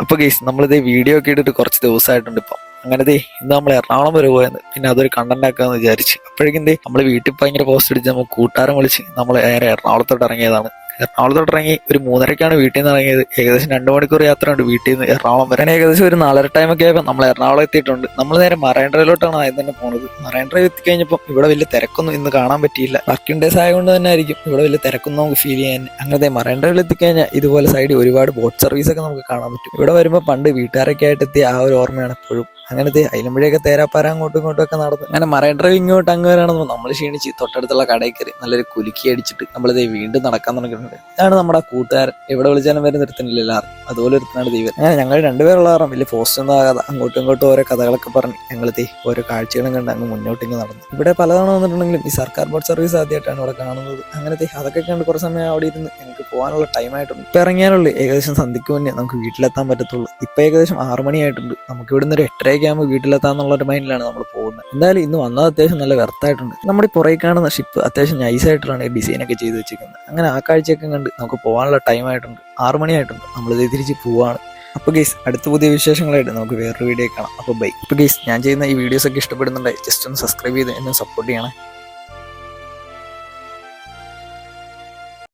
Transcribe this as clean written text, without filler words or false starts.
അപ്പൊ ഗൈസ് നമ്മളിത് വീഡിയോ ഒക്കെ ഇട്ടിട്ട് കുറച്ച് ദിവസമായിട്ടുണ്ട് ഇപ്പം. അങ്ങനത്തെ ഇന്ന് നമ്മൾ എറണാകുളം വരെ പോയെന്ന്, പിന്നെ അതൊരു കണ്ടന്റ് ആക്കാന്ന് വിചാരിച്ച്. അപ്പോഴേക്കും നമ്മൾ വീട്ടിൽ ഭയങ്കര പോസ്റ്റ് അടിച്ച് നമ്മൾ കൂട്ടുകാരൻ വിളിച്ച് നമ്മൾ നേരെ എറണാകുളത്തോട്ട് ഇറങ്ങിയതാണ്. എറണാകുളത്തോട്ട് ഇറങ്ങി ഒരു 3:30ക്കാണ് വീട്ടിൽ നിന്ന് ഇറങ്ങിയത്. ഏകദേശം 2 മണിക്കൂർ യാത്ര ഉണ്ട് വീട്ടിൽ നിന്ന് എറണാകുളം വരെ. ഏകദേശം ഒരു 4:30 ടൈമൊക്കെ ആയപ്പോൾ നമ്മൾ എറണാകുളം എത്തിയിട്ടുണ്ട്. നമ്മൾ നേരെ മറൈൻ ഡ്രൈവിലോട്ടാണ് ആദ്യം തന്നെ പോണത്. മറൈൻ ഡ്രൈവ് എത്തിക്കഴിഞ്ഞപ്പോൾ ഇവിടെ വലിയ തിരക്കൊന്നും ഇന്ന് കാണാൻ പറ്റിയില്ല. വർക്കിംഗ് ഡേയ്സ് ആയതുകൊണ്ട് തന്നെ ആയിരിക്കും ഇവിടെ വലിയ തിരക്കൊന്നും നമുക്ക് ഫീൽ ചെയ്യാൻ. അങ്ങനത്തെ മറൈൻ ഡ്രൈവിൽ എത്തിക്കഴിഞ്ഞാൽ ഇതുപോലെ സൈഡിൽ ഒരുപാട് ബോട്ട് സർവീസ് ഒക്കെ നമുക്ക് കാണാൻ പറ്റും. ഇവിടെ വരുമ്പോൾ പണ്ട് വീട്ടുകാരൊക്കെ ആയിട്ട് എത്തിയ ആ ഒരു ഓർമ്മയാണ് എപ്പോഴും. അങ്ങനത്തെ അതിലുമ്പോഴേക്ക് തേരാപ്പാര അങ്ങോട്ടും ഇങ്ങോട്ടും ഒക്കെ നടന്നു. അങ്ങനെ മറൈൻ ഡ്രൈവ് ഇങ്ങോട്ട് അങ്ങ് വരാണെന്ന് നമ്മൾ ക്ഷീണിച്ച് തൊട്ടടുത്തുള്ള കടയിൽ കയറി നല്ലൊരു കുലുക്കി അടിച്ചിട്ട് നമ്മളിത് വീണ്ടും നടക്കാൻ തുടങ്ങിയിട്ടുണ്ട്. ഇതാണ് നമ്മുടെ കൂട്ടുകാരൻ. എവിടെ വിളിച്ചാലും വരുന്ന ഒരുത്തനില്ല എല്ലാവരും, അതുപോലെ ഒരുത്തനാണ് ദൈവം. അങ്ങനെ ഞങ്ങൾ രണ്ടുപേരുള്ള കാരണം വലിയ പോസ്റ്റ് ഒന്നും ആകാതെ അങ്ങോട്ടും ഇങ്ങോട്ടും ഓരോ കഥകളൊക്കെ പറഞ്ഞ് ഞങ്ങളെത്തി ഓരോ കാഴ്ചകളും കണ്ട് അങ്ങ് മുന്നോട്ടിങ്ങ് നടന്നു. ഇവിടെ പലതവണ വന്നിട്ടുണ്ടെങ്കിലും ഈ സർക്കാർ ബോട്ട് സർവീസ് ആദ്യമായിട്ടാണ് ഇവിടെ കാണുന്നത്. അങ്ങനത്തെ അതൊക്കെ കണ്ട് കുറച്ച് സമയം അവിടെ ഇരുന്ന് ഞങ്ങൾക്ക് പോകാനുള്ള ടൈം ആയിട്ടുണ്ട്. ഇപ്പൊ ഇറങ്ങിയാലുള്ളൂ ഏകദേശം സന്ധ്യക്ക് മുന്നേ നമുക്ക് വീട്ടിലെത്താൻ പറ്റത്തുള്ളൂ. ഇപ്പൊ ഏകദേശം 6 മണിയായിട്ടുണ്ട്. നമുക്ക് ഇവിടുന്ന് ഒരു 8:30 ആകുമ്പോൾ വീട്ടിലെത്താന്നുള്ള ഒരു മൈൻഡിലാണ് നമ്മൾ പോകുന്നത്. എന്തായാലും ഇന്ന് വന്നത് അത്യാവശ്യം നല്ല വെർത്തായിട്ടുണ്ട്. നമ്മുടെ പുറകെ കാണുന്ന ഷിപ്പ് അത്യാവശ്യം നൈസായിട്ടാണ് ഡിസൈനൊക്കെ ചെയ്ത് വെച്ചിരിക്കുന്നത്. അങ്ങനെ ആ കാഴ്ചയൊക്കെ കണ്ട് നമുക്ക് പോകാനുള്ള ടൈം ആയിട്ടുണ്ട്. 6 മണിയായിട്ടുണ്ട്. നമ്മളിത് തിരിച്ച് പോവാണ്. അപ്പോൾ ഗൈസ് അടുത്ത പുതിയ വിശേഷങ്ങളായിട്ട് നമുക്ക് വേറൊരു വീഡിയോ കാണാം. അപ്പോൾ ബൈ. അപ്പോൾ ഗൈസ് ഞാൻ ചെയ്യുന്ന ഈ വീഡിയോസ് ഒക്കെ ഇഷ്ടപ്പെടുന്നുണ്ടെങ്കിൽ ജസ്റ്റ് ഒന്ന് സബ്സ്ക്രൈബ് ചെയ്ത് എന്നെ സപ്പോർട്ട് ചെയ്യണേ.